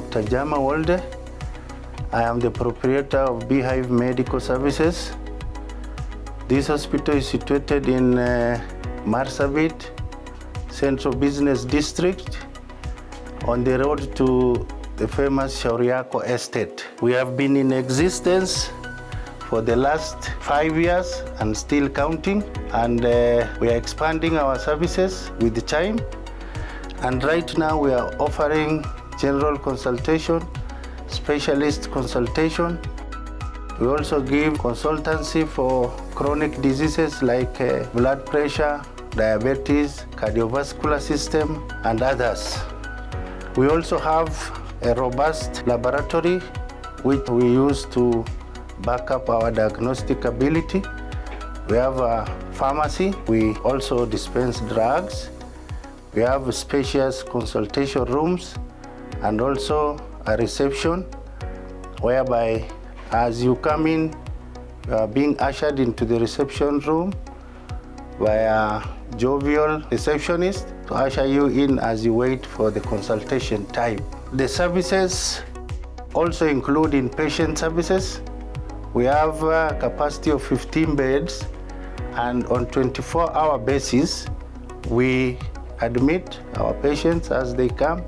Dr. Jama Walde. I am the proprietor of Beehive Medical Services. This hospital is situated in Marsabit, Central Business District, on the road to the famous Shauriako Estate. We have been in existence for the last 5 years and still counting, and we are expanding our services with the time. And right now we are offering general consultation, specialist consultation. We also give consultancy for chronic diseases like blood pressure, diabetes, cardiovascular system, and others. We also have a robust laboratory which we use to back up our diagnostic ability. We have a pharmacy. We also dispense drugs. We have spacious consultation rooms and also a reception whereby as you come in, you are being ushered into the reception room by a jovial receptionist to usher you in as you wait for the consultation time. The services also include inpatient services. We have a capacity of 15 beds, and on 24-hour basis, we admit our patients as they come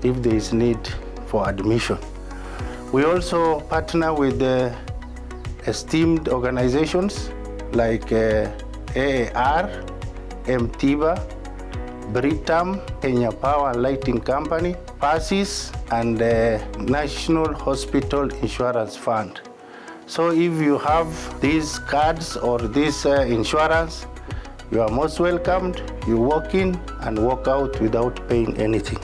if there is need for admission. We also partner with esteemed organizations like AAR, MTIBA, Britam, Kenya Power and Lighting Company, PASIS, and National Hospital Insurance Fund. So if you have these cards or this insurance, you are most welcomed. You walk in and walk out without paying anything.